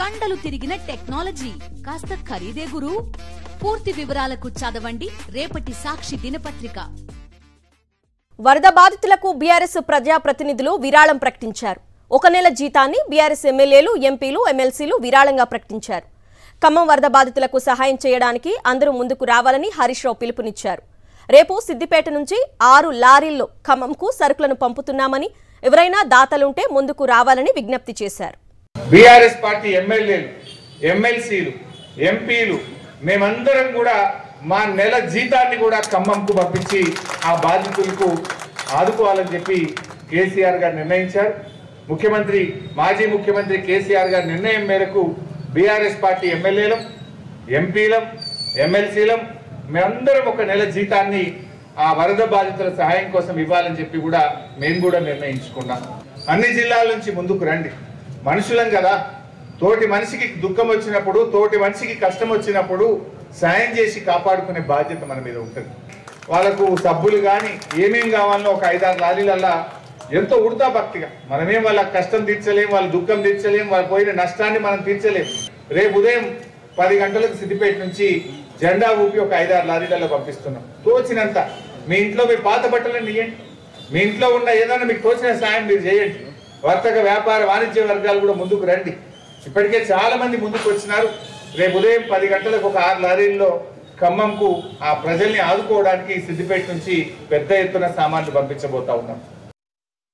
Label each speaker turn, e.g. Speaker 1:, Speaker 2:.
Speaker 1: కండలు తిరిగిన టెక్నాలజీ కాస్త ఖరీదే గురు. పూర్తి వివరాలకు చదవండి రేపటి సాక్షి దినపత్రిక.
Speaker 2: వరద బాధితులకు బీఆర్ఎస్ ప్రజాప్రతినిధులు విరాళం ప్రకటించారు. 1 నెల జీతాన్ని బీఆర్ఎస్ ఎమ్మెల్యేలు, ఎంపీలు, ఎమ్మెల్సీలు విరాళంగా ప్రకటించారు. ఖమ్మం వరద బాధితులకు సహాయం చేయడానికి అందరూ ముందుకు రావాలని హరీష్ రావు పిలుపునిచ్చారు. రేపు సిద్దిపేట నుంచి 6 లారీల్లో ఖమ్మంకు సరుకులను పంపుతున్నామని, ఎవరైనా దాతలుంటే ముందుకు రావాలని విజ్ఞప్తి చేశారు.
Speaker 3: బీఆర్ఎస్ పార్టీ ఎమ్మెల్యేలు, ఎమ్మెల్సీలు, ఎంపీలు మేమందరం కూడా మా నెల జీతాన్ని కూడా ఖమ్మంకు పంపించి ఆ బాధితులకు ఆదుకోవాలని చెప్పి కేసీఆర్ గారు నిర్ణయించారు. మాజీ ముఖ్యమంత్రి కేసీఆర్ గారి నిర్ణయం మేరకు బీఆర్ఎస్ పార్టీ ఎమ్మెల్యేలం, ఎంపీలం, ఎమ్మెల్సీలం మేమందరం 1 నెల జీతాన్ని ఆ వరద బాధితుల సహాయం కోసం ఇవ్వాలని చెప్పి కూడా మేము కూడా నిర్ణయించుకున్నాం. అన్ని జిల్లాల నుంచి ముందుకు రండి. మనుషులం కదా, తోటి మనిషికి దుఃఖం వచ్చినప్పుడు, తోటి మనిషికి కష్టం వచ్చినప్పుడు సాయం చేసి కాపాడుకునే బాధ్యత మన మీద ఉంటుంది. వాళ్ళకు సబ్బులు కానీ ఏమేం కావాలో ఒక 5-6 లారీలల్లా ఎంతో ఉడతా భక్తిగా మనమేం వాళ్ళ కష్టం తీర్చలేం, వాళ్ళ దుఃఖం తీర్చలేం, వాళ్ళ పోయిన నష్టాన్ని మనం తీర్చలేం. రేపు ఉదయం 10 గంటలకు సిద్దిపేట నుంచి జెండా ఊపి ఒక 5-6 లారీలలో పంపిస్తున్నాం. తోచినంత మీ ఇంట్లో మీ పాత బట్టలను ఇవ్వండి, మీ ఇంట్లో ఉన్న ఏదైనా మీకు తోచిన సాయం మీరు చేయండి. వర్తక వ్యాపార వాణిజ్య వర్గాలు కూడా ముందుకు రండి. ఇప్పటికే చాలా మంది ముందుకు వచ్చినారు. రేపు ఉదయం 10 గంటలకు ఒక 6 లారీల్లో ఖమ్మంకు ఆ ప్రజల్ని ఆదుకోవడానికి సిద్దిపేట నుంచి పెద్ద ఎత్తున సామాన్లు పంపించబోతా ఉన్నాం.